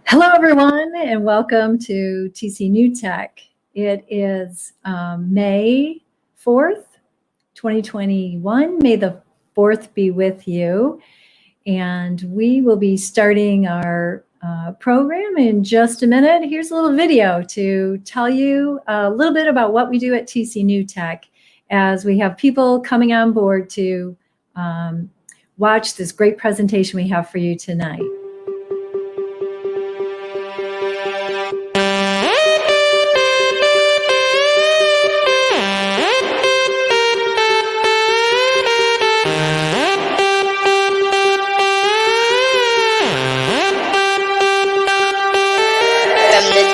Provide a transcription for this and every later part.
Hello, everyone, and welcome to TCNewTech. It is May 4th, 2021. May the 4th be with you. And we will be starting our program in just a minute. Here's a little video to tell you a little bit about what we do at TCNewTech as we have people coming on board to watch this great presentation we have for you tonight.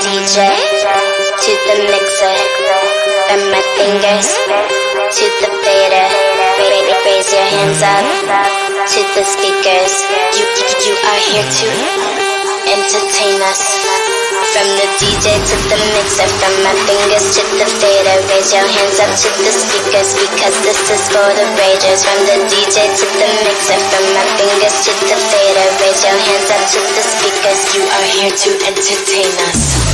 DJ to the mixer, from my fingers to the fader. Raise your hands up to the speakers. You are here to entertain us. From the DJ to the mixer, from my fingers to the fader. Raise your hands up to the speakers, because this is for the ragers. From the DJ to the mixer, from my fingers to the fader. Raise your hands up to the speakers. You are here to entertain us.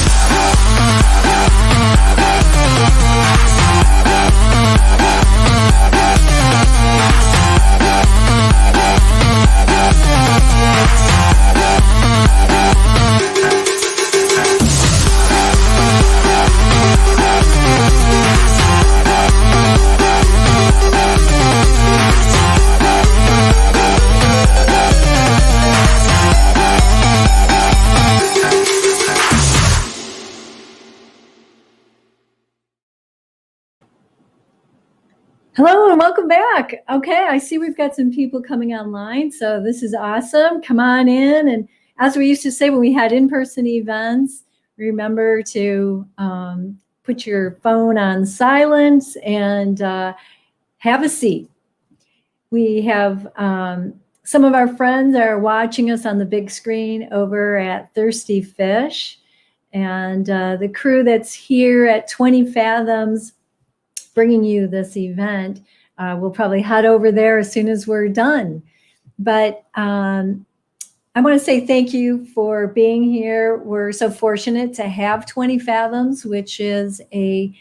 Hello and welcome back. Okay, I see we've got some people coming online, so this is awesome. Come on in, and as we used to say when we had in-person events, remember to put your phone on silence and have a seat. We have some of our friends are watching us on the big screen over at Thirsty Fish, and the crew that's here at 20 Fathoms bringing you this event. We'll probably head over there as soon as we're done. But I want to say thank you for being here. We're so fortunate to have 20 Fathoms, which is a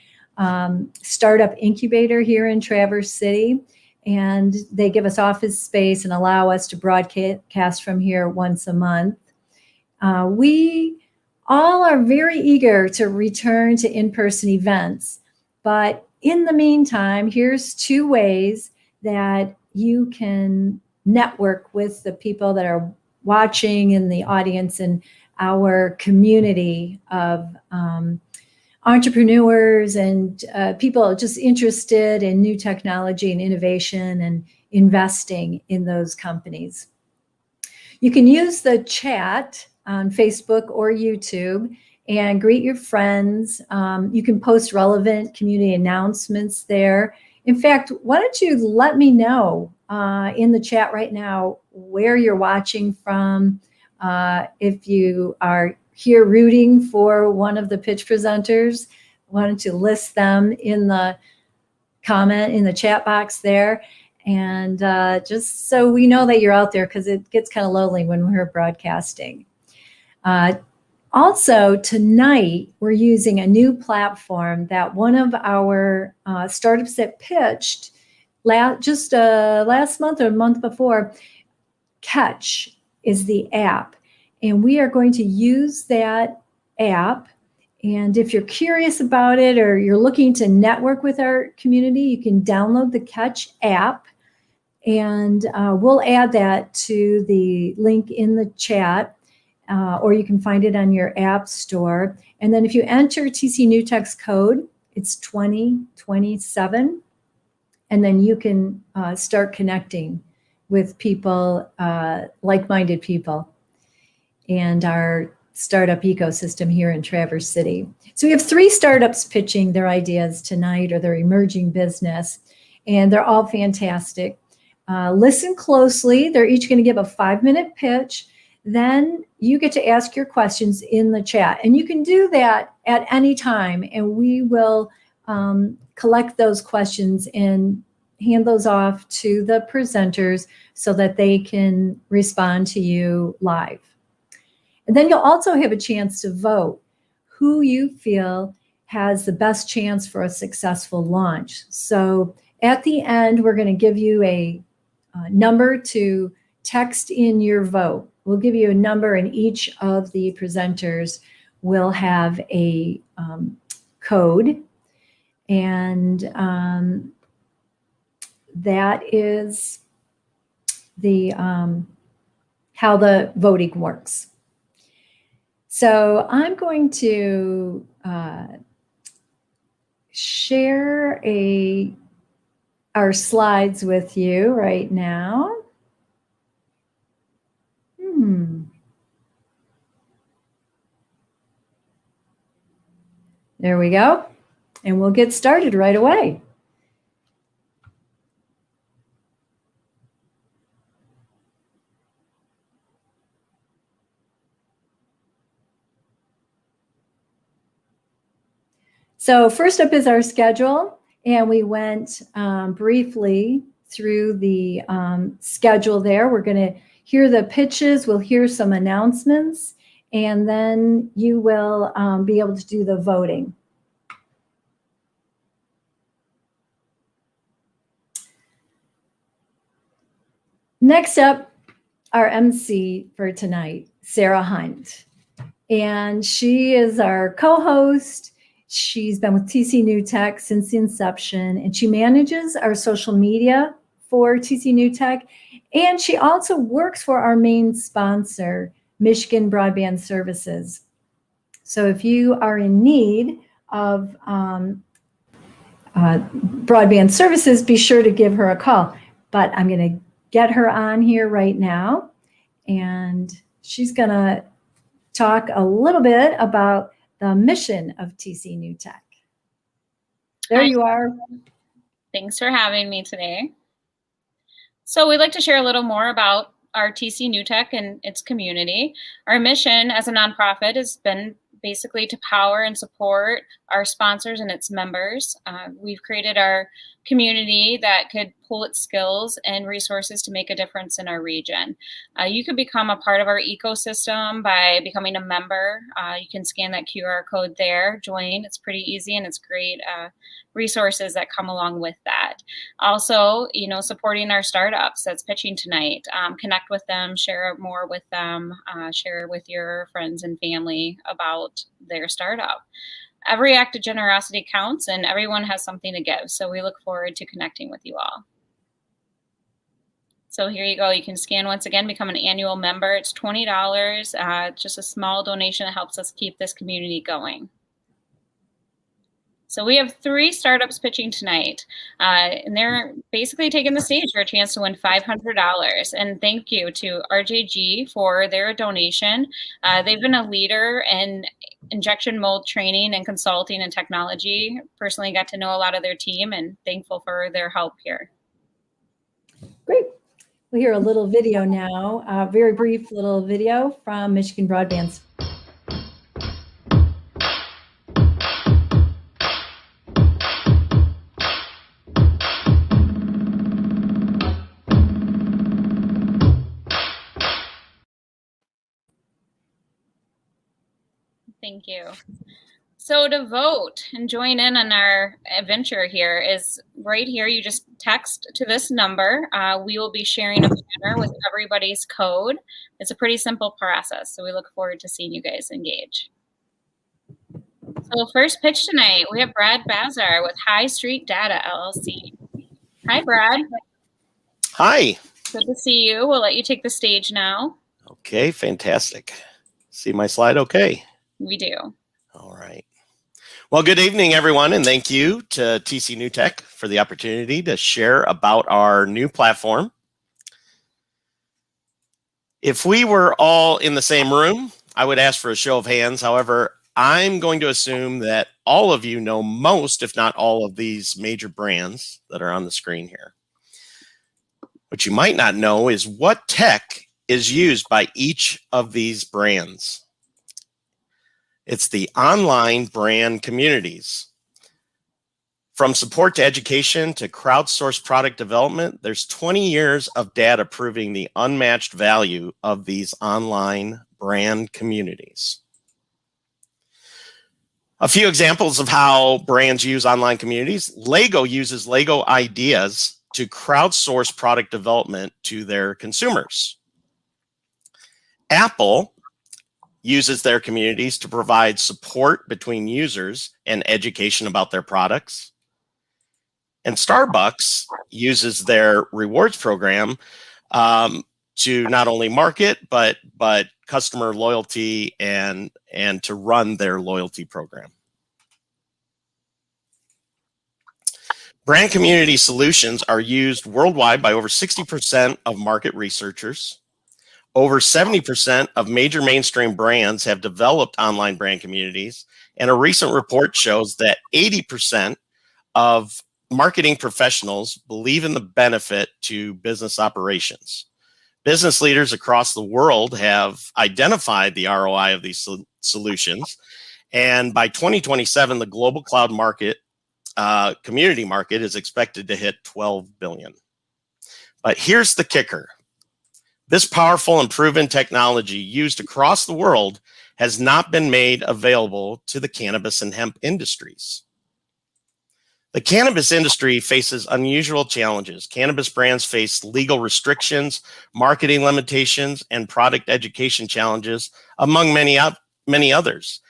startup incubator here in Traverse City. And they give us office space and allow us to broadcast from here once a month. We all are very eager to return to in-person events, but in the meantime, here's two ways that you can network with the people that are watching in the audience in our community of entrepreneurs and people just interested in new technology and innovation and investing in those companies. You can use the chat on Facebook or YouTube and greet your friends. You can post relevant community announcements there. In fact, why don't you let me know in the chat right now where you're watching from. If you are here rooting for one of the pitch presenters, why don't you list them in the comment, in the chat box there. And just so we know that you're out there, because it gets kind of lonely when we're broadcasting. Also, tonight, we're using a new platform that one of our startups that pitched last month or a month before. Catch is the app, and we are going to use that app. And if you're curious about it or you're looking to network with our community, you can download the Catch app, and we'll add that to the link in the chat. Or you can find it on your app store. And then if you enter TCNewTech's code, it's 2027, and then you can start connecting with people, like-minded people, and our startup ecosystem here in Traverse City. So we have 3 startups pitching their ideas tonight or their emerging business, and they're all fantastic. Listen closely. They're each going to give a 5-minute pitch. Then you get to ask your questions in the chat. And you can do that at any time, and we will collect those questions and hand those off to the presenters so that they can respond to you live. And then you'll also have a chance to vote who you feel has the best chance for a successful launch. So at the end, we're going to give you a number to text in your vote. We'll give you a number, and each of the presenters will have a code. And that is the how the voting works. So I'm going to share our slides with you right now. There we go. And we'll get started right away. So first up is our schedule, and we went briefly through the schedule there. We're going to hear the pitches, we'll hear some announcements, and then you will be able to do the voting. Next up, our MC for tonight, Sarah Hunt. And she is our co-host. She's been with TCNewTech since the inception, and she manages our social media for TCNewTech. And she also works for our main sponsor, Michigan Broadband Services. So if you are in need of broadband services, be sure to give her a call. But I'm going to get her on here right now, and she's going to talk a little bit about the mission of TCNewTech. There you are. Thanks for having me today. So we'd like to share a little more about our TCNewTech and its community. Our mission as a nonprofit has been basically to power and support our sponsors and its members. We've created our community that could pull its skills and resources to make a difference in our region. You could become a part of our ecosystem by becoming a member. You can scan that QR code there, join. It's pretty easy, and it's great resources that come along with that. Also, supporting our startups that's pitching tonight. Connect with them, share more with them, share with your friends and family about their startup. Every act of generosity counts, and everyone has something to give. So we look forward to connecting with you all. So here you go. You can scan once again, become an annual member. It's $20. Just a small donation that helps us keep this community going. So we have 3 startups pitching tonight, and they're basically taking the stage for a chance to win $500. And thank you to RJG for their donation. They've been a leader in injection mold training and consulting and technology. Personally got to know a lot of their team, and thankful for their help here. Great. We'll hear a little video now, a very brief little video from Michigan Broadband. Thank you. So to vote and join in on our adventure here is right here. You just text to this number. We will be sharing a banner with everybody's code. It's a pretty simple process, so we look forward to seeing you guys engage. So first pitch tonight, we have Brad Bazar with High Street Data LLC. Hi, Brad. Hi. Good to see you. We'll let you take the stage now. Okay, fantastic. See my slide okay? We do. All right. Well, good evening, everyone, and thank you to TCNewTech for the opportunity to share about our new platform. If we were all in the same room, I would ask for a show of hands. However, I'm going to assume that all of you know most, if not all, of these major brands that are on the screen here. What you might not know is what tech is used by each of these brands. It's the online brand communities. From support to education to crowdsourced product development, there's 20 years of data proving the unmatched value of these online brand communities. A few examples of how brands use online communities. Lego uses Lego Ideas to crowdsource product development to their consumers. Apple uses their communities to provide support between users and education about their products. And Starbucks uses their rewards program to not only market, but customer loyalty and to run their loyalty program. Brand community solutions are used worldwide by over 60% of market researchers. Over 70% of major mainstream brands have developed online brand communities, and a recent report shows that 80% of marketing professionals believe in the benefit to business operations. Business leaders across the world have identified the ROI of these solutions, and by 2027, the global cloud market, community market, is expected to hit 12 billion. But here's the kicker. This powerful and proven technology used across the world has not been made available to the cannabis and hemp industries. The cannabis industry faces unusual challenges. Cannabis brands face legal restrictions, marketing limitations, and product education challenges, among many others.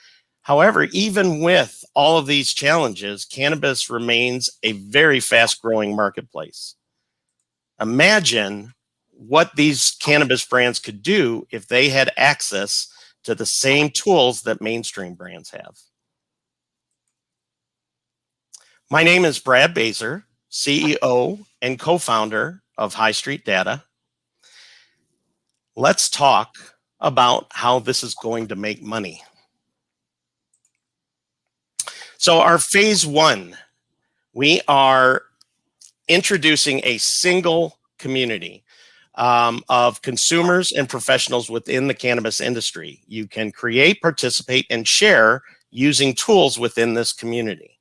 However, even with all of these challenges, cannabis remains a very fast-growing marketplace. Imagine what these cannabis brands could do if they had access to the same tools that mainstream brands have. My name is Brad Baser, CEO and co-founder of High Street Data. Let's talk about how this is going to make money. So our phase one, we are introducing a single community of consumers and professionals within the cannabis industry. You can create, participate, and share using tools within this community.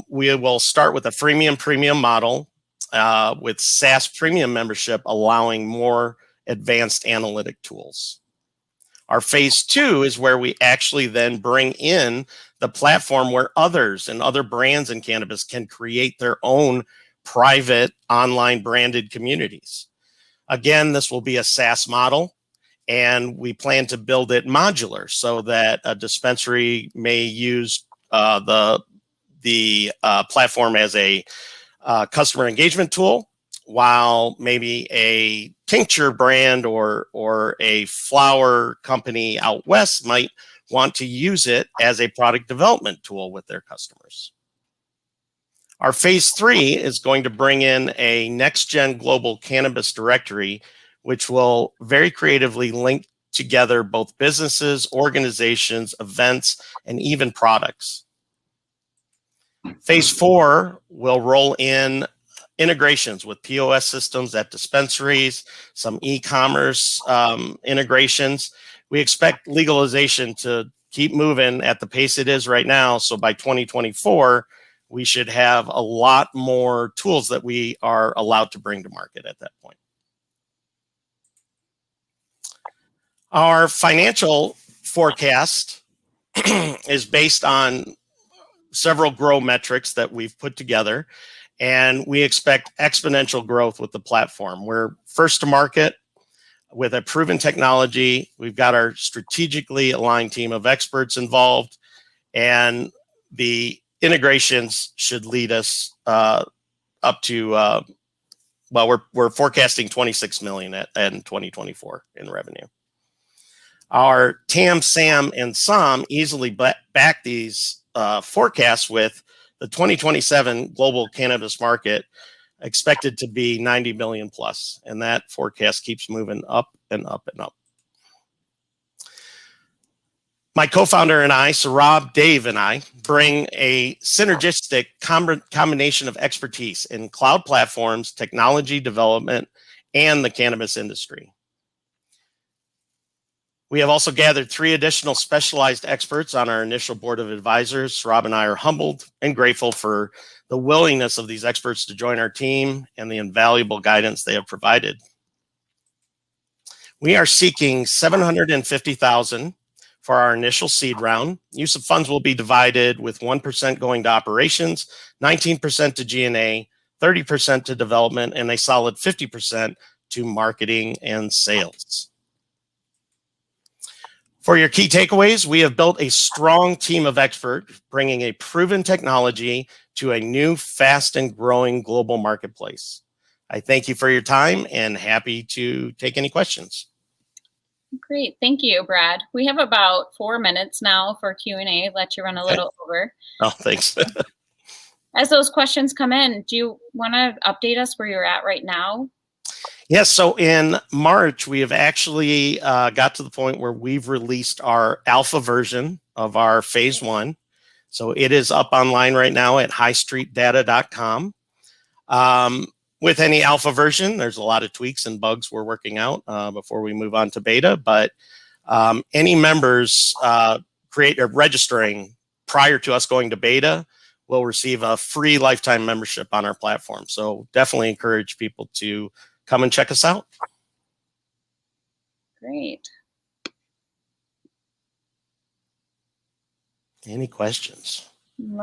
We will start with a freemium premium model with SaaS premium membership, allowing more advanced analytic tools. Our phase two is where we actually then bring in the platform where others and other brands in cannabis can create their own private online branded communities. Again, this will be a SaaS model, and we plan to build it modular so that a dispensary may use the platform as a customer engagement tool, while maybe a tincture brand or a flower company out west might want to use it as a product development tool with their customers. Our phase three is going to bring in a next-gen global cannabis directory, which will very creatively link together both businesses, organizations, events, and even products. Phase four will roll in integrations with POS systems at dispensaries, some e-commerce integrations. We expect legalization to keep moving at the pace it is right now. So by 2024, we should have a lot more tools that we are allowed to bring to market at that point. Our financial forecast is based on several grow metrics that we've put together, and we expect exponential growth with the platform. We're first to market with a proven technology. We've got our strategically aligned team of experts involved, and the integrations should lead us up to, well, we're forecasting 26 million in 2024 in revenue. Our TAM, SAM, and SOM easily back these forecasts with the 2027 global cannabis market expected to be 90 million plus, and that forecast keeps moving up and up and up. My co-founder and I, Saurabh, Dave, and I bring a synergistic combination of expertise in cloud platforms, technology development, and the cannabis industry. We have also gathered 3 additional specialized experts on our initial board of advisors. Saurabh and I are humbled and grateful for the willingness of these experts to join our team and the invaluable guidance they have provided. We are seeking $750,000 for our initial seed round. Use of funds will be divided with 1% going to operations, 19% to G&A, 30% to development, and a solid 50% to marketing and sales. For your key takeaways, we have built a strong team of experts, bringing a proven technology to a new, fast and growing global marketplace. I thank you for your time and happy to take any questions. Great, thank you, Brad. We have about 4 minutes now for Q&A. Let you run a little over. Oh, thanks. As those questions come in, do you want to update us where you're at right now? Yes, so in March, we have actually got to the point where we've released our alpha version of our phase 1. So it is up online right now at highstreetdata.com. With any alpha version, there's a lot of tweaks and bugs we're working out before we move on to beta, but any members registering prior to us going to beta will receive a free lifetime membership on our platform. So definitely encourage people to come and check us out. Great. Any questions?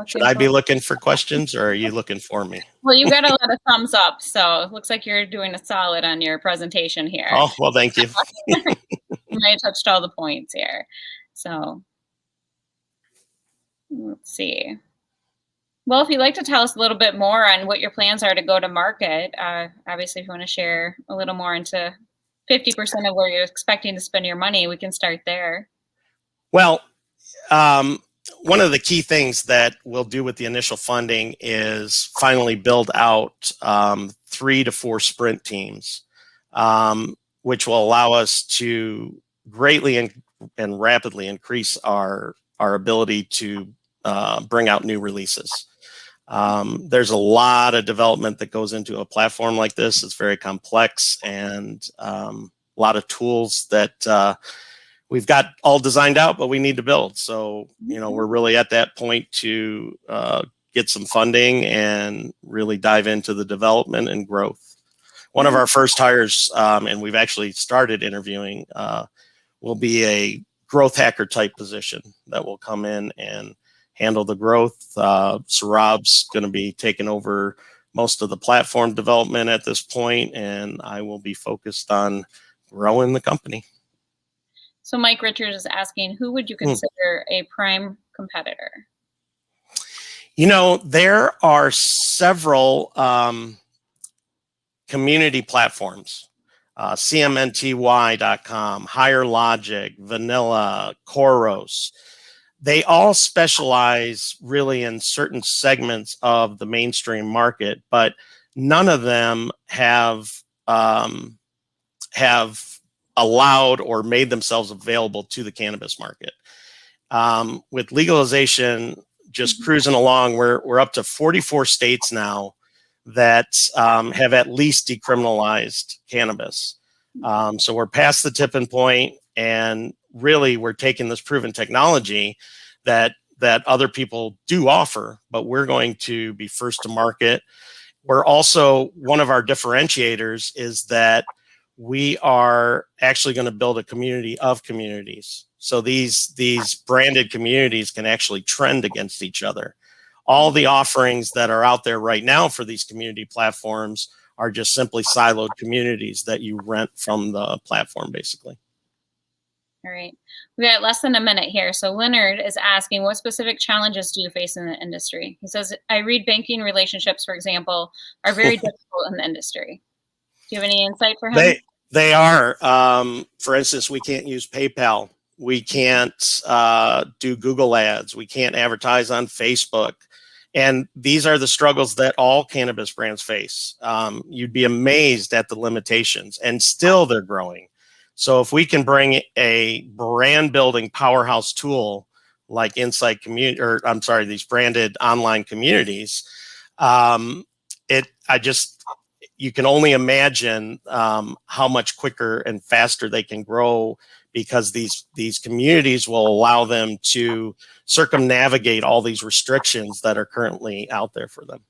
Should I be looking for questions or are you looking for me? Well, you got a lot of thumbs up, so it looks like you're doing a solid on your presentation here. Oh, well, thank you. You might have touched all the points here. So let's see. Well, if you'd like to tell us a little bit more on what your plans are to go to market, obviously if you want to share a little more into 50% of where you're expecting to spend your money, we can start there. Well, one of the key things that we'll do with the initial funding is finally build out 3 to 4 sprint teams, which will allow us to greatly and rapidly increase our ability to bring out new releases. There's a lot of development that goes into a platform like this. It's very complex and a lot of tools that we've got all designed out, but we need to build. So, we're really at that point to get some funding and really dive into the development and growth. One of our first hires, and we've actually started interviewing, will be a growth hacker type position that will come in and handle the growth. Saurabh's going to be taking over most of the platform development at this point, and I will be focused on growing the company. So Mike Richards is asking, who would you consider a prime competitor? There are several community platforms, CMNTY.com, Higher Logic, Vanilla, Khoros. They all specialize really in certain segments of the mainstream market, but none of them have allowed or made themselves available to the cannabis market. With legalization just cruising along, we're up to 44 states now that have at least decriminalized cannabis. So we're past the tipping point, and really we're taking this proven technology that other people do offer, but we're going to be first to market. We're also, one of our differentiators is that we are actually going to build a community of communities. So these branded communities can actually trend against each other. All the offerings that are out there right now for these community platforms are just simply siloed communities that you rent from the platform, basically. All right. We got less than a minute here. So Leonard is asking, what specific challenges do you face in the industry? He says, I read banking relationships, for example, are very difficult in the industry. Do you have any insight for him? They are. For instance, we can't use PayPal. We can't do Google ads. We can't advertise on Facebook. And these are the struggles that all cannabis brands face. You'd be amazed at the limitations, and still they're growing. So if we can bring a brand building powerhouse tool like Insight Community, these branded online communities, you can only imagine how much quicker and faster they can grow, because these communities will allow them to circumnavigate all these restrictions that are currently out there for them,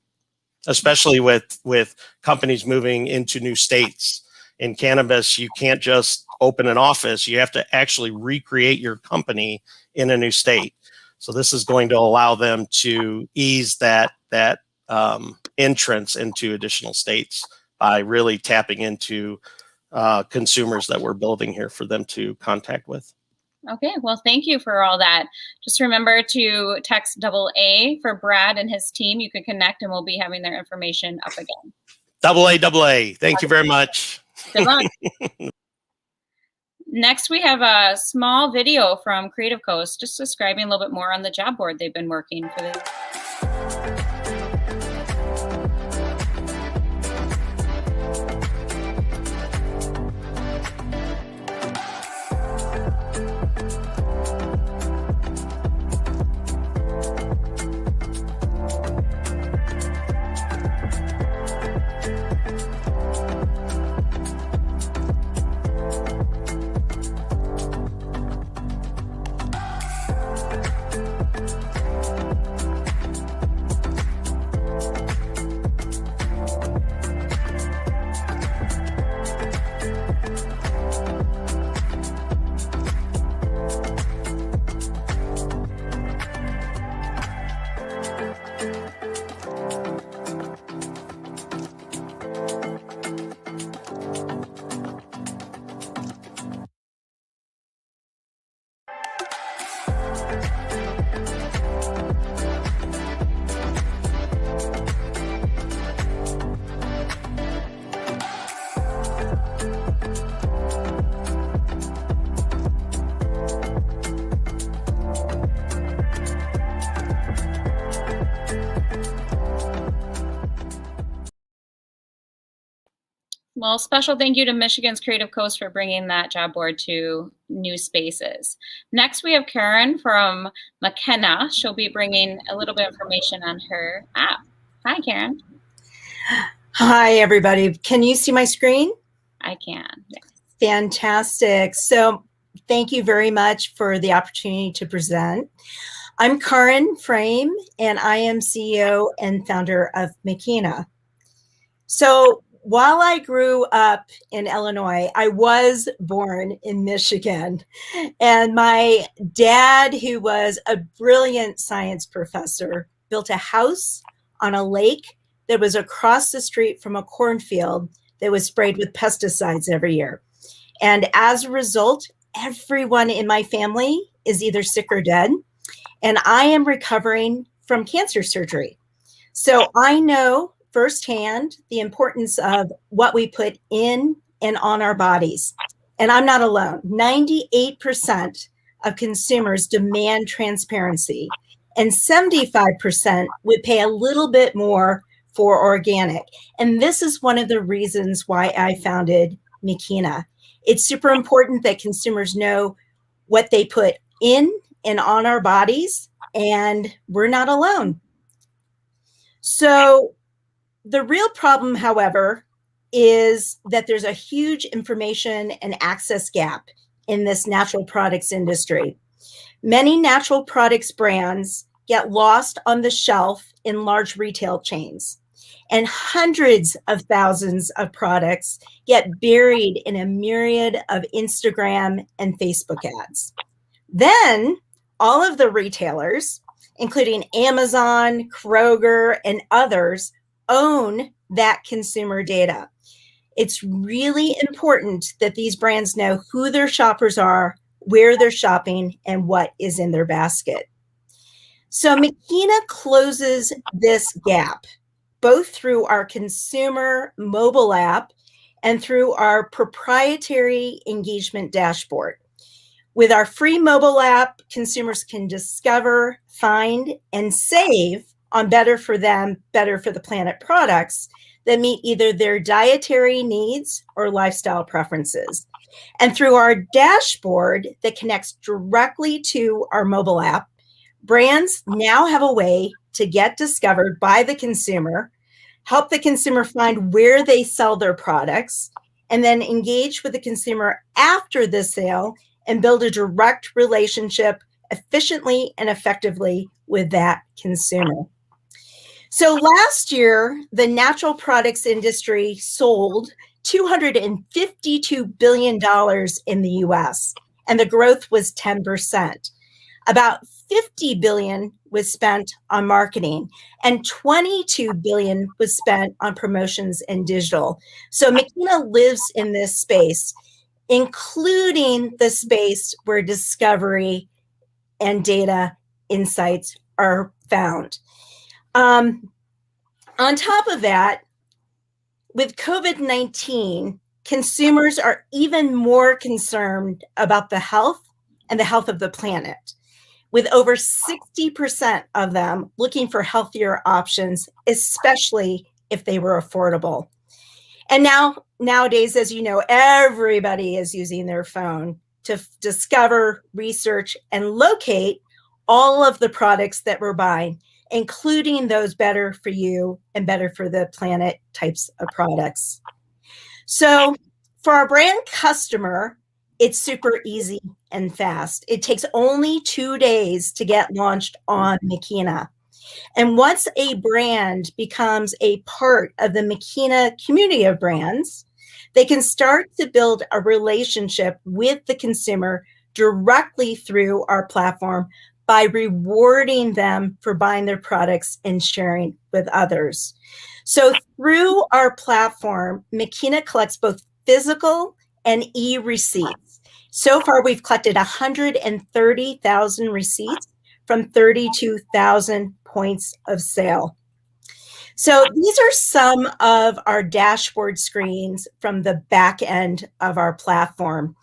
especially with companies moving into new states. In cannabis, you can't just open an office. You have to actually recreate your company in a new state. So this is going to allow them to ease that entrance into additional states by really tapping into consumers that we're building here for them to contact with. Okay, well, thank you for all that. Just remember to text AA for Brad and his team. You can connect and we'll be having their information up again. AA. Thank you very much. Good luck. Next, we have a small video from Creative Coast, just describing a little bit more on the job board they've been working for this. Well, special thank you to Michigan's Creative Coast for bringing that job board to new spaces. Next, we have Karen from McKenna. She'll be bringing a little bit of information on her app. Hi, Karen. Hi, everybody. Can you see my screen? I can. Yes. Fantastic. So thank you very much for the opportunity to present. I'm Karen Frame, and I am CEO and founder of McKenna. So while I grew up in Illinois, I was born in Michigan. And my dad, who was a brilliant science professor, built a house on a lake that was across the street from a cornfield that was sprayed with pesticides every year. And as a result, everyone in my family is either sick or dead. And I am recovering from cancer surgery. So I know firsthand the importance of what we put in and on our bodies. And I'm not alone. 98% of consumers demand transparency, and 75% would pay a little bit more for organic. And this is one of the reasons why I founded McKenna. It's super important that consumers know what they put in and on our bodies, and we're not alone. So the real problem, however, is that there's a huge information and access gap in this natural products industry. Many natural products brands get lost on the shelf in large retail chains, and hundreds of thousands of products get buried in a myriad of Instagram and Facebook ads. Then all of the retailers, including Amazon, Kroger, and others, own that consumer data. It's really important that these brands know who their shoppers are, where they're shopping, and what is in their basket. So McKenna closes this gap, both through our consumer mobile app and through our proprietary engagement dashboard. With our free mobile app, consumers can discover, find, and save on better for them, better for the planet products that meet either their dietary needs or lifestyle preferences. And through our dashboard that connects directly to our mobile app, brands now have a way to get discovered by the consumer, help the consumer find where they sell their products, and then engage with the consumer after the sale and build a direct relationship efficiently and effectively with that consumer. So last year, the natural products industry sold $252 billion in the US, and the growth was 10%. About 50 billion was spent on marketing, and 22 billion was spent on promotions and digital. So Makina lives in this space, including the space where discovery and data insights are found. On top of that, with COVID-19, consumers are even more concerned about the health and the health of the planet, with over 60% of them looking for healthier options, especially if they were affordable. And nowadays, as you know, everybody is using their phone to discover, research, and locate all of the products that we're buying, including those better for you and better for the planet types of products. So for our brand customer, it's super easy and fast. It takes only 2 days to get launched on Makina. And once a brand becomes a part of the Makina community of brands, they can start to build a relationship with the consumer directly through our platform by rewarding them for buying their products and sharing with others. So through our platform, Makina collects both physical and e-receipts. So far, we've collected 130,000 receipts from 32,000 points of sale. So these are some of our dashboard screens from the back end of our platform.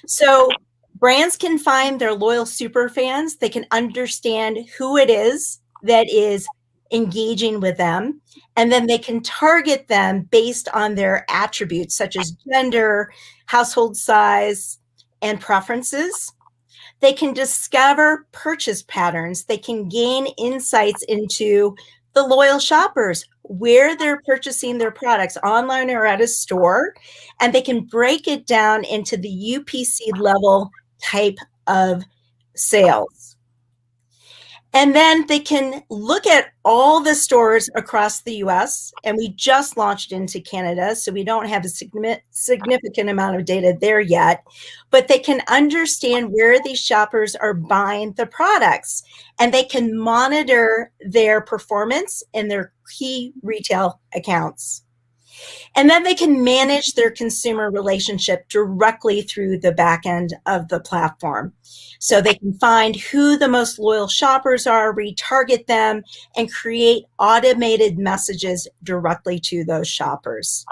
So brands can find their loyal super fans. They can understand who it is that is engaging with them. And then they can target them based on their attributes, such as gender, household size, and preferences. They can discover purchase patterns. They can gain insights into the loyal shoppers, where they're purchasing their products online or at a store, and they can break it down into the UPC level type of sales. And then they can look at all the stores across the US, and we just launched into Canada, so we don't have a significant amount of data there yet, but they can understand where these shoppers are buying the products, and they can monitor their performance in their key retail accounts. And then they can manage their consumer relationship directly through the back end of the platform. So they can find who the most loyal shoppers are, retarget them, and create automated messages directly to those shoppers.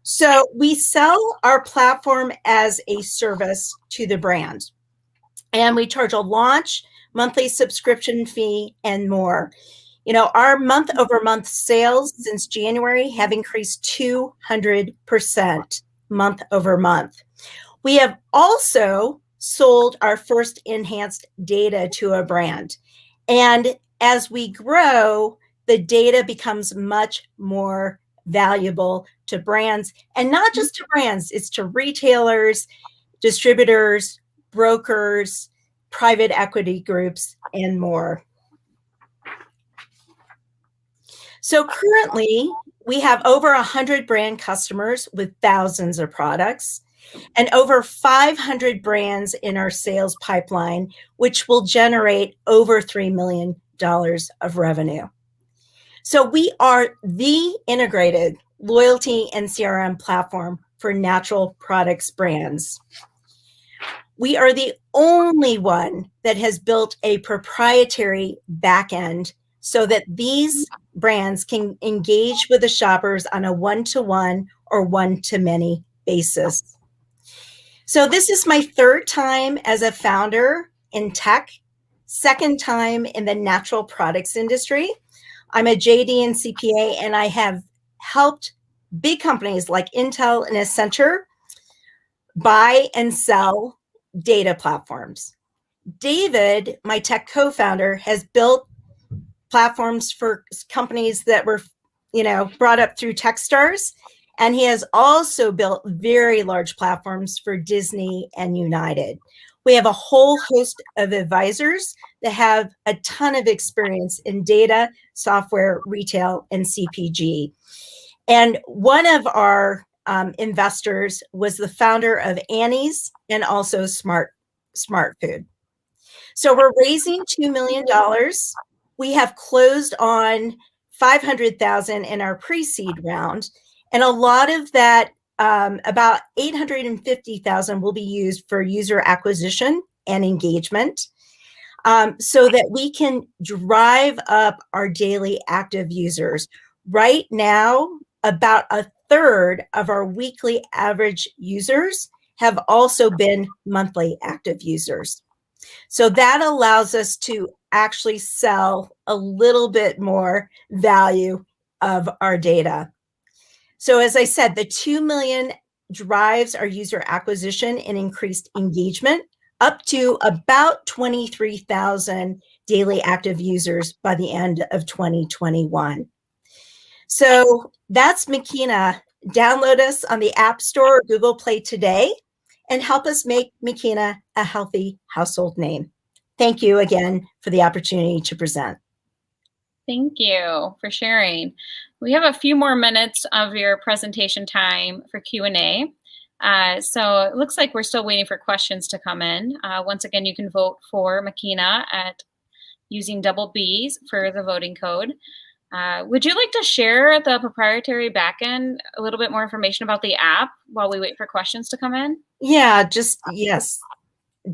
So we sell our platform as a service to the brand, and we charge a launch, monthly subscription fee, and more. You know, our month-over-month sales since January have increased 200% month-over-month. We have also sold our first enhanced data to a brand. And as we grow, the data becomes much more valuable to brands, and not just to brands, it's to retailers, distributors, brokers, private equity groups, and more. So currently, we have over 100 brand customers with thousands of products, and over 500 brands in our sales pipeline, which will generate over $3 million of revenue. So we are the integrated loyalty and CRM platform for natural products brands. We are the only one that has built a proprietary backend so that these brands can engage with the shoppers on a one-to-one or one-to-many basis. So this is my third time as a founder in tech, second time in the natural products industry. I'm a JD and CPA, and I have helped big companies like Intel and Accenture buy and sell data platforms. David, my tech co-founder, has built platforms for companies that were, brought up through Techstars. And he has also built very large platforms for Disney and United. We have a whole host of advisors that have a ton of experience in data, software, retail, and CPG. And one of our investors was the founder of Annie's and also Smart Food. So we're raising $2 million. We have closed on 500,000 in our pre-seed round, and a lot of that, about 850,000, will be used for user acquisition and engagement, so that we can drive up our daily active users. Right now, about a third of our weekly average users have also been monthly active users. So that allows us to actually sell a little bit more value of our data. So as I said, the 2 million drives our user acquisition and increased engagement up to about 23,000 daily active users by the end of 2021. So that's Makina. Download us on the App Store or Google Play today and help us make Makina a healthy household name. Thank you again for the opportunity to present. Thank you for sharing. We have a few more minutes of your presentation time for Q&A. So it looks like we're still waiting for questions to come in. Once again, you can vote for Makina at using double B's for the voting code. Would you like to share the proprietary backend, a little bit more information about the app while we wait for questions to come in? Yeah, yes,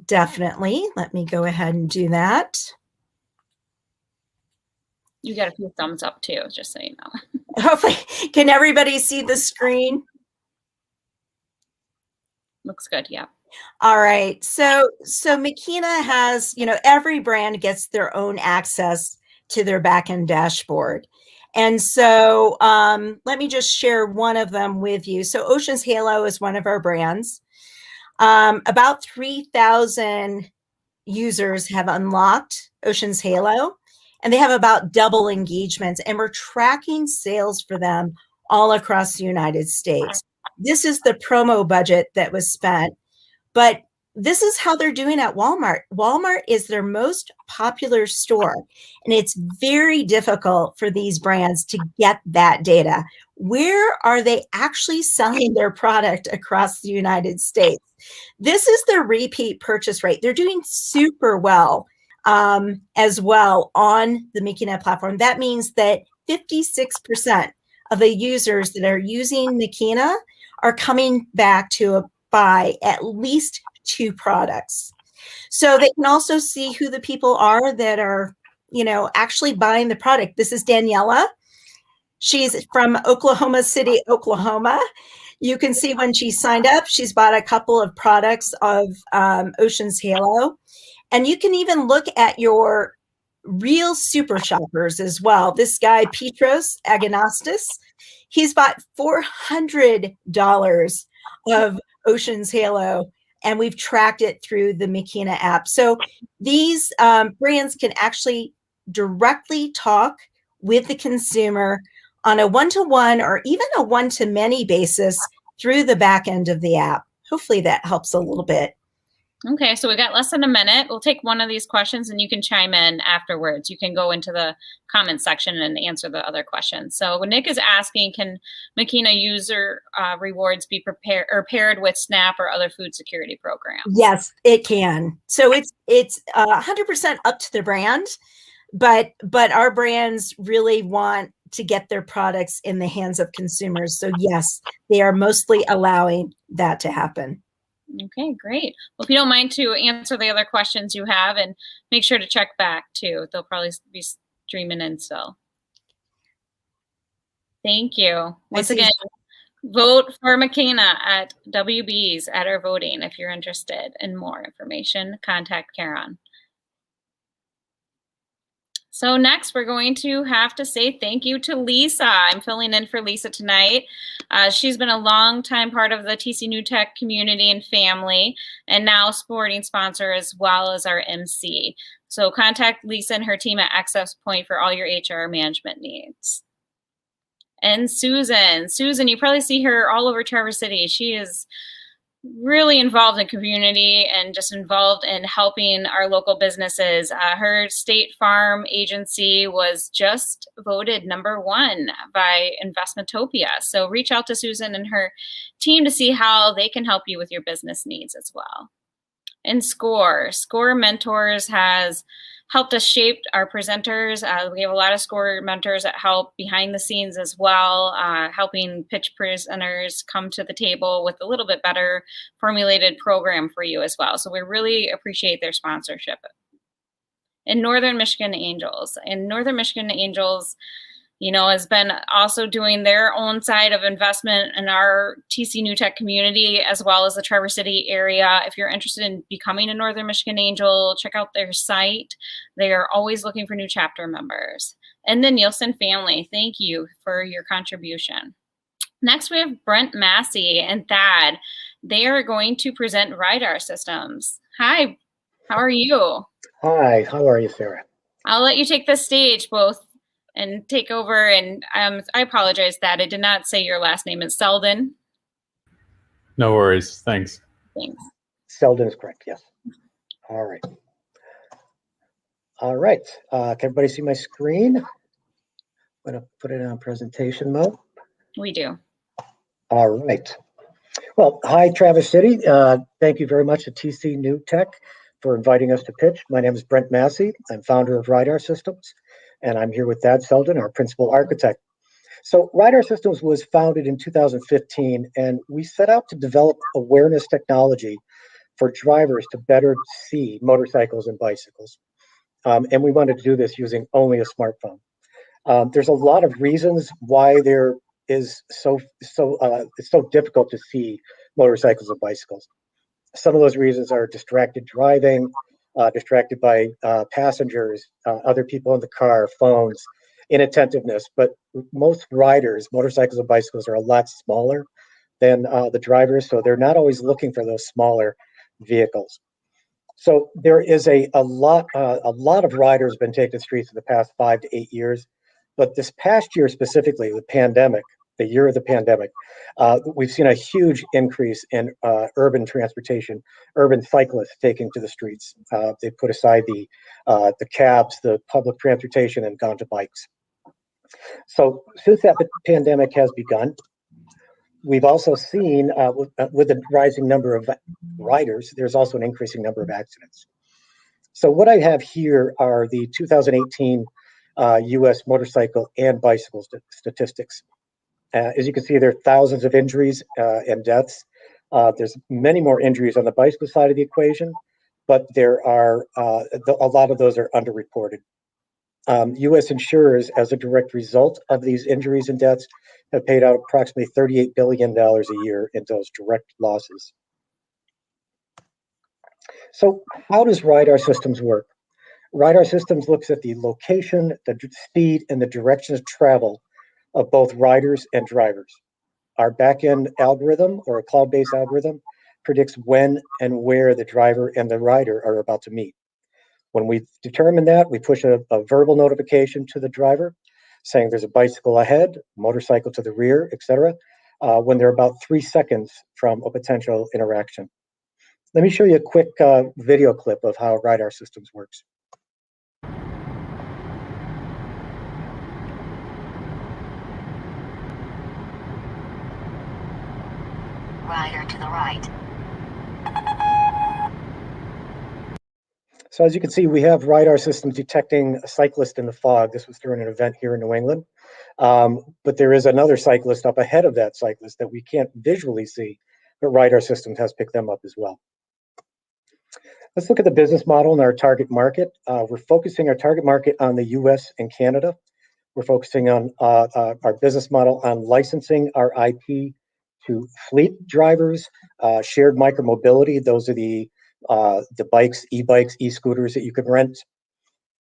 definitely. Let me go ahead and do that. You got a few thumbs up too, just so you know. Hopefully, can everybody see the screen? Looks good, yeah. All right. So Makina has, every brand gets their own access to their backend dashboard. And so let me just share one of them with you. So Ocean's Halo is one of our brands. About 3,000 users have unlocked Ocean's Halo, and they have about double engagements, and we're tracking sales for them all across the United States. This is the promo budget that was spent, but this is how they're doing at Walmart. Walmart is their most popular store, and it's very difficult for these brands to get that data. Where are they actually selling their product across the United States? This is their repeat purchase rate. They're doing super well as well on the Makina platform. That means that 56% of the users that are using Makina are coming back to buy at least 2 products. So they can also see who the people are that are, actually buying the product. This is Daniela. She's from Oklahoma City, Oklahoma. You can see when she signed up, she's bought a couple of products of Ocean's Halo. And you can even look at your real super shoppers as well. This guy, Petros Agonistis, he's bought $400 of Ocean's Halo, and we've tracked it through the Makina app. So these brands can actually directly talk with the consumer on a one-to-one or even a one-to-many basis through the back end of the app. Hopefully that helps a little bit. Okay, so we got less than a minute. We'll take one of these questions and you can chime in afterwards. You can go into the comments section and answer the other questions. So Nick is asking, can Makina user rewards be paired with SNAP or other food security programs? Yes, it can. So it's 100% up to the brand, but our brands really want to get their products in the hands of consumers. So yes, they are mostly allowing that to happen. Okay, great. Well, if you don't mind to answer the other questions you have, and make sure to check back too. They'll probably be streaming in still. Thank you. Once again, vote for Makina at WB's at our voting. If you're interested in more information, contact Karen. So next, we're going to have to say thank you to Lisa. I'm filling in for Lisa tonight. She's been a long time part of the TCNewTech community and family, and now sporting sponsor as well as our MC. So contact Lisa and her team at Access Point for all your HR management needs. And Susan, you probably see her all over Traverse City. She is really involved in community and just involved in helping our local businesses. Her State Farm agency was just voted #1 by Investmentopia. So reach out to Susan and her team to see how they can help you with your business needs as well. And SCORE Mentors has helped us shape our presenters. We have a lot of SCORE mentors that help behind the scenes as well, helping pitch presenters come to the table with a little bit better formulated program for you as well. So we really appreciate their sponsorship. And Northern Michigan Angels. And Northern Michigan Angels, has been also doing their own side of investment in our TCNewTech community, as well as the Traverse City area. If you're interested in becoming a Northern Michigan Angel, check out their site. They are always looking for new chapter members. And the Nielsen family, thank you for your contribution. Next, we have Brent Massey and Thad. They are going to present RIDAR systems. Hi, how are you? Hi, how are you, Sarah? I'll let you take the stage both and take over. And I apologize that I did not say your last name is Selden. No worries. Thanks. Thanks. Selden is correct, yes. All right. All right. Can everybody see my screen? I'm going to put it on presentation mode. We do. All right. Well, hi, Traverse City. Thank you very much to TCNewTech for inviting us to pitch. My name is Brent Massey. I'm founder of RIDAR Systems, and I'm here with Thad Selden, our principal architect. So RIDAR Systems was founded in 2015, and we set out to develop awareness technology for drivers to better see motorcycles and bicycles. And we wanted to do this using only a smartphone. There's a lot of reasons why there is it's so difficult to see motorcycles and bicycles. Some of those reasons are distracted driving, distracted by passengers, other people in the car, phones, inattentiveness. But most riders, motorcycles and bicycles, are a lot smaller than the drivers, so they're not always looking for those smaller vehicles. So there is a lot of riders been taking the streets in the past 5 to 8 years, but this past year specifically, the pandemic, the year of the pandemic, we've seen a huge increase in urban transportation, urban cyclists taking to the streets. They put aside the cabs, the public transportation, and gone to bikes. So since that pandemic has begun, we've also seen with the rising number of riders, there's also an increasing number of accidents. So what I have here are the 2018 U.S. motorcycle and bicycle statistics. As you can see, there are thousands of injuries and deaths. There's many more injuries on the bicycle side of the equation, but there are a lot of those are underreported. U.S. insurers, as a direct result of these injuries and deaths, have paid out approximately $38 billion a year in those direct losses. So how does RIDAR Systems work? RIDAR Systems looks at the location, the speed, and the direction of travel of both riders and drivers. Our back-end algorithm, or a cloud-based algorithm, predicts when and where the driver and the rider are about to meet. When we determine that, we push a verbal notification to the driver saying there's a bicycle ahead, motorcycle to the rear, etc., when they're about 3 seconds from a potential interaction. Let me show you a quick video clip of how RIDAR Systems works. Rider to the right. So as you can see, we have RIDAR Systems detecting a cyclist in the fog. This was during an event here in New England. But there is another cyclist up ahead of that cyclist that we can't visually see, but RIDAR Systems has picked them up as well. Let's look at the business model and our target market. We're focusing our target market on the US and Canada. We're focusing on our business model on licensing our IP to fleet drivers, shared micromobility. Those are the bikes, e-bikes, e-scooters that you can rent.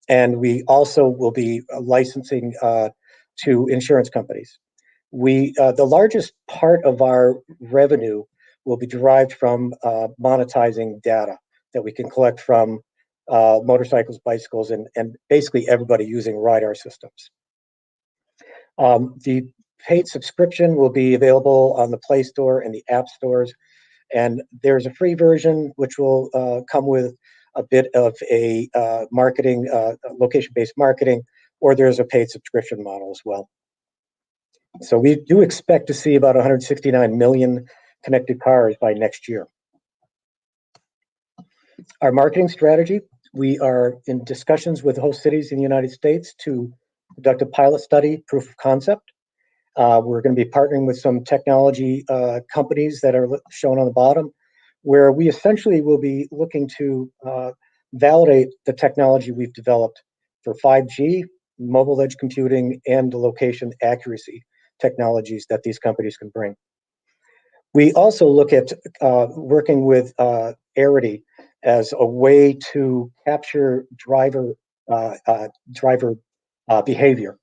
And we also will be licensing to insurance companies. The largest part of our revenue will be derived from monetizing data that we can collect from motorcycles, bicycles, and basically everybody using RIDAR Systems. The paid subscription will be available on the Play Store and the App Stores, And there's a free version which will come with a bit of a marketing, location-based marketing, or there's a paid subscription model as well. So we do expect to see about 169 million connected cars by next year. Our marketing strategy, we are in discussions with host cities in the United States to conduct a pilot study, proof of concept. We're going to be partnering with some technology companies that are shown on the bottom, where we essentially will be looking to validate the technology we've developed for 5G, mobile edge computing, and the location accuracy technologies that these companies can bring. We also look at working with Arity as a way to capture driver behavior.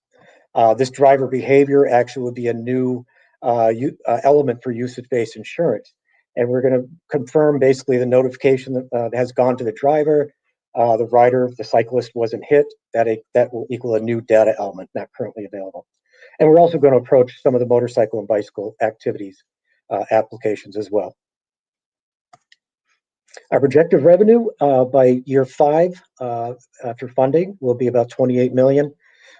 This driver behavior actually would be a new element for usage-based insurance. And we're going to confirm basically the notification that has gone to the driver, the rider, the cyclist wasn't hit, that will equal a new data element not currently available. And we're also going to approach some of the motorcycle and bicycle activities applications as well. Our projected revenue by year 5 after funding will be about 28 million.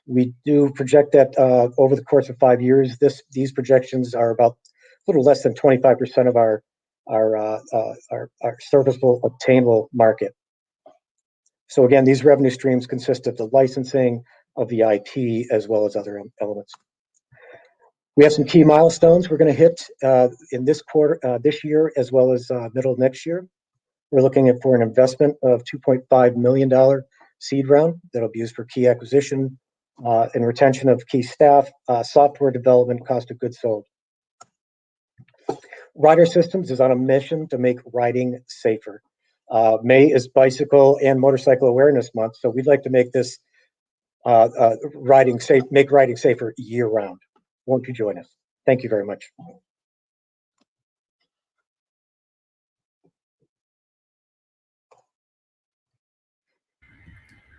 We do project that over the course of 5 years, these projections are about a little less than 25% of our serviceable obtainable market. So again, these revenue streams consist of the licensing of the IP as well as other elements. We have some key milestones we're going to hit in this quarter, this year, as well as middle of next year. We're looking for an investment of $2.5 million seed round that'll be used for key acquisition and retention of key staff, software development, cost of goods sold. Rider Systems is on a mission to make riding safer. May is Bicycle and Motorcycle Awareness Month, so we'd like to make this riding safer year round. Won't you join us? Thank you very much.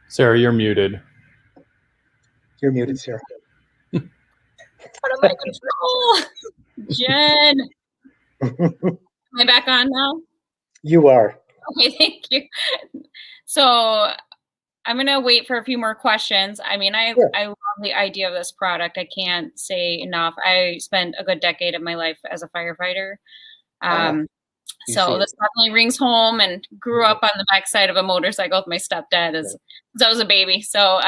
Sarah, you're muted. You're muted, Sarah. Out of my control. Jen. Am I back on now? You are. Okay, thank you. So I'm going to wait for a few more questions. I mean, I love the idea of this product. I can't say enough. I spent a good decade of my life as a firefighter. So this definitely rings home, and grew up on the backside of a motorcycle with my stepdad as I was a baby. So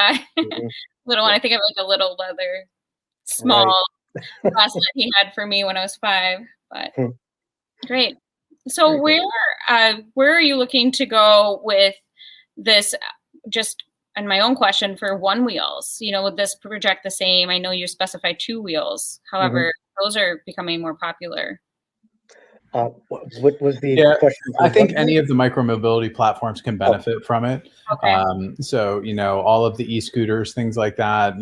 little one, I think I have like a little leather small bracelet he had for me when I was 5, but great. So where are you looking to go with this? Just and my own question for one wheels, would this project the same? I know you specify 2 wheels. However, those are becoming more popular. What was the question? I think any of the micromobility platforms can benefit from it. Okay. So, all of the e-scooters, things like that,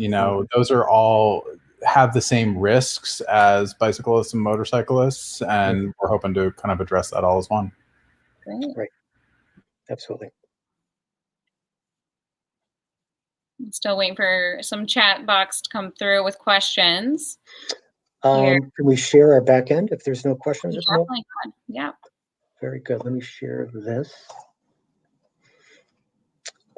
those are all have the same risks as bicyclists and motorcyclists. And we're hoping to kind of address that all as one. Great. Absolutely. I'm still waiting for some chat box to come through with questions. Can we share our back end if there's no questions at the moment? Definitely could. Yeah. Very good. Let me share this.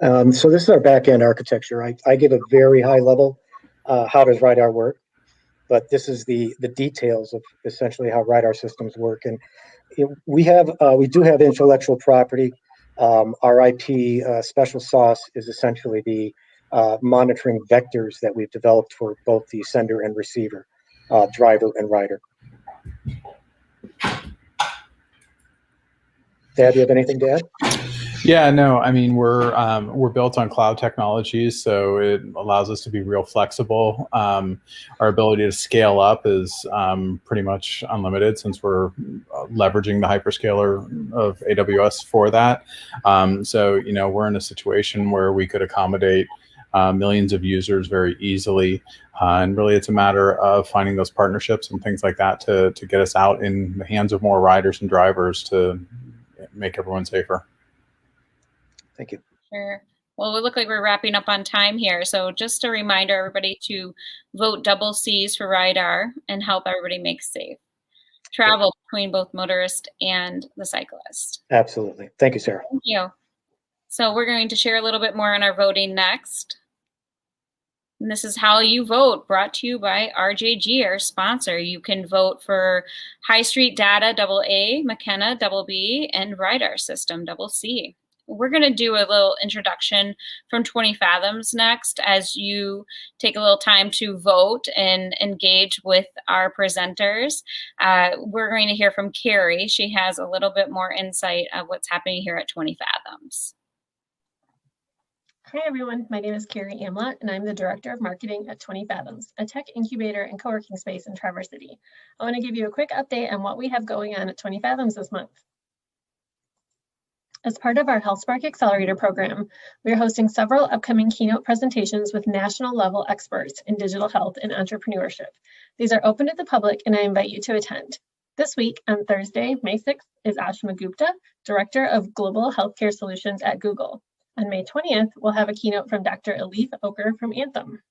So this is our back end architecture. I give a very high level, how does RIDAR work? But this is the details of essentially how RIDAR systems work. And we do have intellectual property. Our IP special sauce is essentially the monitoring vectors that we've developed for both the sender and receiver, driver and rider. Dad, do you have anything to add? Yeah, no, I mean, we're built on cloud technologies, so it allows us to be real flexible. Our ability to scale up is pretty much unlimited since we're leveraging the hyperscaler of AWS for that. So, we're in a situation where we could accommodate millions of users very easily. And really, it's a matter of finding those partnerships and things like that to get us out in the hands of more riders and drivers to make everyone safer. Thank you. Sure. Well, we look like we're wrapping up on time here. So just a reminder, everybody, to vote double C's for RIDAR and help everybody make safe. travel between both motorist and the cyclist. Absolutely. Thank you, Sarah. Thank you. So we're going to share a little bit more on our voting next. And this is how you vote, brought to you by RJG, our sponsor. You can vote for High Street Data AA, McKenna BB, and RIDAR System CC. We're going to do a little introduction from 20 Fathoms next as you take a little time to vote and engage with our presenters. We're going to hear from Carrie. She has a little bit more insight of what's happening here at 20 Fathoms. Hi everyone, my name is Carrie Amlott and I'm the Director of Marketing at 20 Fathoms, a tech incubator and co-working space in Traverse City. I want to give you a quick update on what we have going on at 20 Fathoms this month. As part of our HealthSpark Accelerator program, we are hosting several upcoming keynote presentations with national level experts in digital health and entrepreneurship. These are open to the public and I invite you to attend. This week on Thursday, May 6th, is Ashma Gupta, Director of Global Healthcare Solutions at Google. On May 20th, we'll have a keynote from Dr. Elif Oker from Anthem.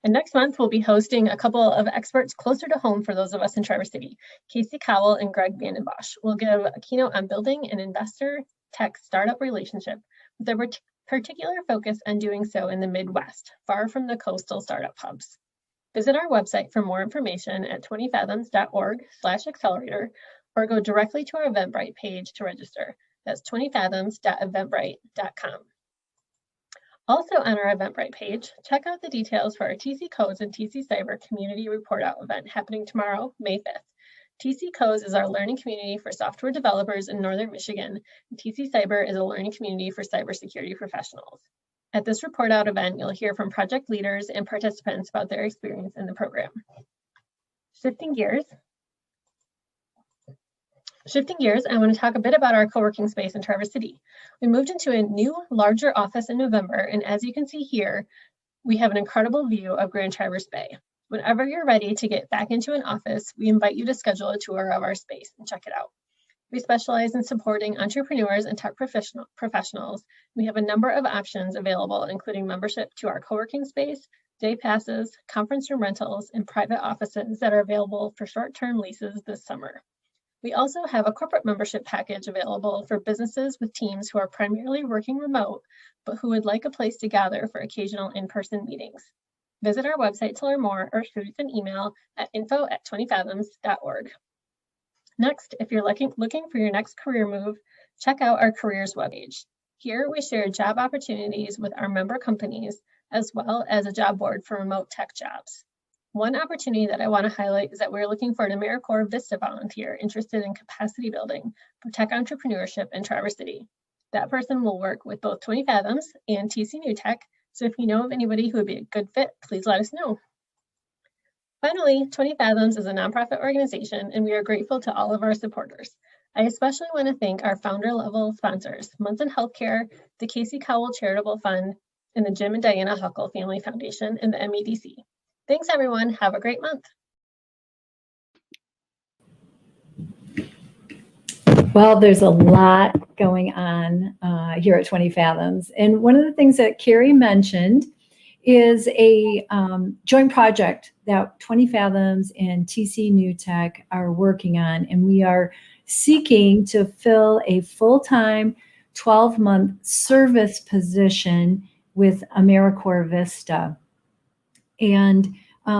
And next month, we'll be hosting a couple of experts closer to home for those of us in Traverse City. Casey Cowell and Greg Vandenbosch will give a keynote on building an investor tech startup relationship with a particular focus on doing so in the Midwest, far from the coastal startup hubs. Visit our website for more information at 20fathoms.org/accelerator or go directly to our Eventbrite page to register. That's 20fathoms.eventbrite.com. Also on our Eventbrite page, check out the details for our TC Codes and TC Cyber Community Report Out event happening tomorrow, May 5th. TC Codes is our learning community for software developers in Northern Michigan, and TC Cyber is a learning community for cybersecurity professionals. At this Report Out event, you'll hear from project leaders and participants about their experience in the program. Shifting gears, I want to talk a bit about our co-working space in Traverse City. We moved into a new, larger office in November, and as you can see here, we have an incredible view of Grand Traverse Bay. Whenever you're ready to get back into an office, we invite you to schedule a tour of our space and check it out. We specialize in supporting entrepreneurs and tech professionals. We have a number of options available, including membership to our co-working space, day passes, conference room rentals, and private offices that are available for short-term leases this summer. We also have a corporate membership package available for businesses with teams who are primarily working remote, but who would like a place to gather for occasional in-person meetings. Visit our website to learn more or shoot us an email at info@20fathoms.org. Next, if you're looking for your next career move, check out our careers webpage. Here we share job opportunities with our member companies, as well as a job board for remote tech jobs. One opportunity that I want to highlight is that we're looking for an AmeriCorps Vista volunteer interested in capacity building for tech entrepreneurship in Traverse City. That person will work with both 20 Fathoms and TCNewTech, so if you know of anybody who would be a good fit, please let us know. Finally, 20 Fathoms is a nonprofit organization, and we are grateful to all of our supporters. I especially want to thank our founder-level sponsors, Munson Healthcare, the Casey Cowell Charitable Fund, and the Jim and Diana Huckle Family Foundation, and the MEDC. Thanks, everyone. Have a great month. Well, there's a lot going on here at 20 Fathoms. And one of the things that Carrie mentioned is a joint project that 20 Fathoms and TCNewTech are working on. And we are seeking to fill a full-time 12-month service position with AmeriCorps Vista. And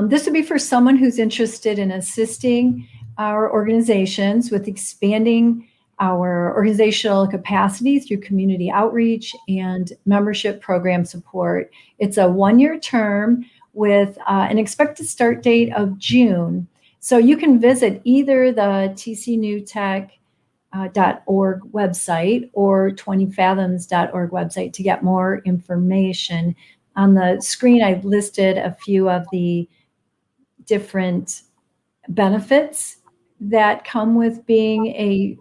this would be for someone who's interested in assisting our organizations with expanding our organizational capacity through community outreach and membership program support. It's a one-year term with an expected start date of June. So you can visit either the TCNewTech.org website or 20fathoms.org website to get more information. On the screen, I've listed a few of the different benefits that come with being a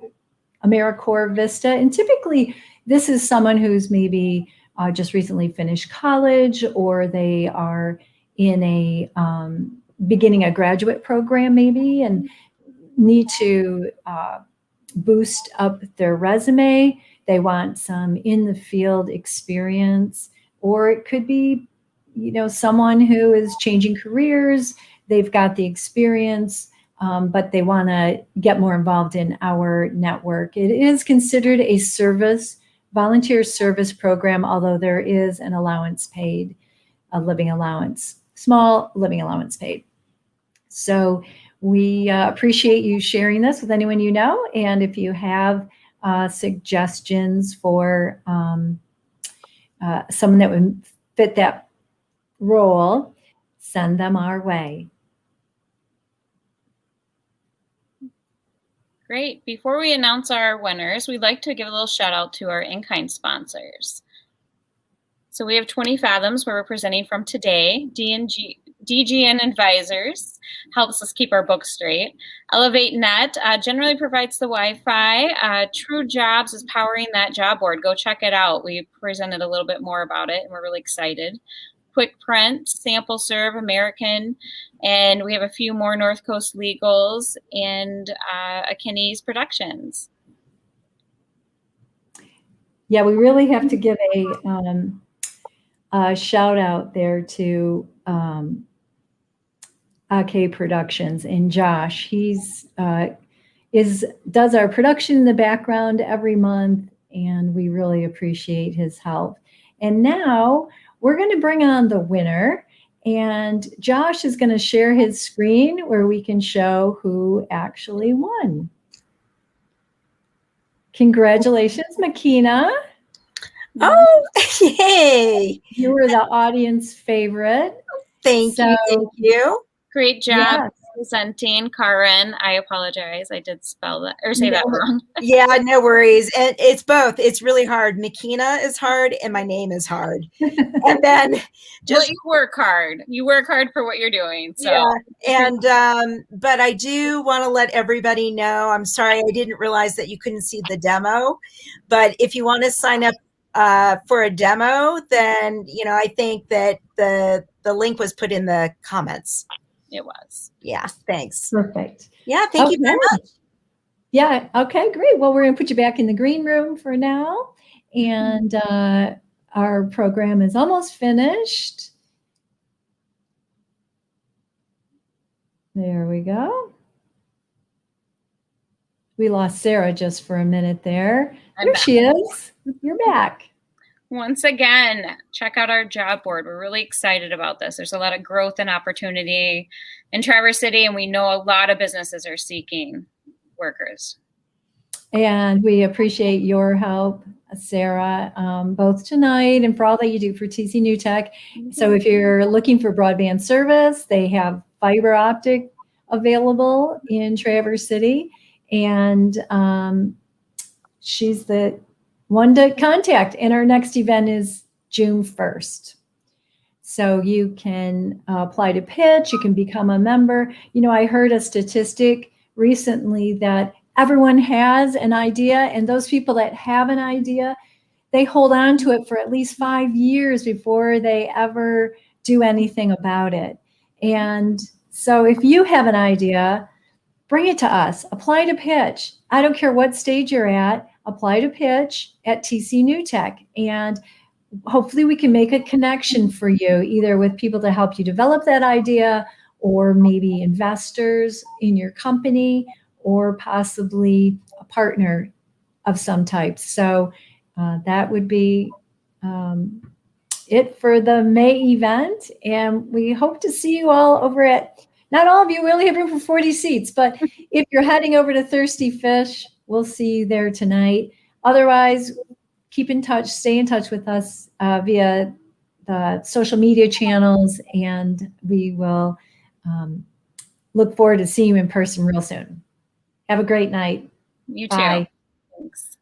AmeriCorps Vista. And typically, this is someone who's maybe just recently finished college, or they are in a beginning a graduate program maybe and need to boost up their resume. They want some in the field experience. Or it could be, someone who is changing careers. They've got the experience but they want to get more involved in our network. It is considered a volunteer service program, although there is an allowance paid, a living allowance, small living allowance paid. So we appreciate you sharing this with anyone you know. And if you have suggestions for someone that would fit that role, send them our way. Great. Before we announce our winners, we'd like to give a little shout out to our in-kind sponsors. So we have 20 Fathoms, where we're presenting from today. DGN Advisors helps us keep our books straight. Elevate Net generally provides the Wi-Fi. True Jobs is powering that job board. Go check it out. We presented a little bit more about it, and we're really excited. Quick Print, Sample Serve, American, and we have a few more North Coast Legals and Akinney's Productions. Yeah, we really have to give a shout out there to AK Productions and Josh. He's does our production in the background every month, and we really appreciate his help. And now we're going to bring on the winner, and Josh is going to share his screen where we can show who actually won. Congratulations, Makina. Oh, yay. You were the audience favorite. Thank you. Great job Yes. presenting, Karen. I apologize. I did spell that or say that wrong. Yeah, no worries. And it's both. It's really hard. Makina is hard and my name is hard. And then Well, you work hard. You work hard for what you're doing. So yeah. And but I do want to let everybody know, I'm sorry I didn't realize that you couldn't see the demo. But if you want to sign up for a demo, then I think that the link was put in the comments. It was. Yeah, thanks. Perfect. Yeah, thank you very much. Yeah, okay, great. Well, we're going to put you back in the green room for now. And our program is almost finished. There we go. We lost Sarah just for a minute there. There she is. You're back. Once again, check out our job board. We're really excited about this. There's a lot of growth and opportunity in Traverse City, and we know a lot of businesses are seeking workers. And we appreciate your help, Sarah, both tonight and for all that you do for TCNewTech. So if you're looking for broadband service, they have fiber optic available in Traverse City. And she's the one to contact. And our next event is June 1st. So you can apply to pitch, you can become a member. I heard a statistic recently that everyone has an idea, and those people that have an idea, they hold on to it for at least 5 years before they ever do anything about it. And so if you have an idea, bring it to us. Apply to pitch. I don't care what stage you're at. Apply to pitch at TCNewTech, and hopefully we can make a connection for you, either with people to help you develop that idea, or maybe investors in your company, or possibly a partner of some type. So that would be it for the May event. And we hope to see you all over at, not all of you, we only have room for 40 seats, but if you're heading over to Thirsty Fish, we'll see you there tonight. Otherwise, keep in touch, stay in touch with us via the social media channels, and we will look forward to seeing you in person real soon. Have a great night. You too. Bye. Thanks.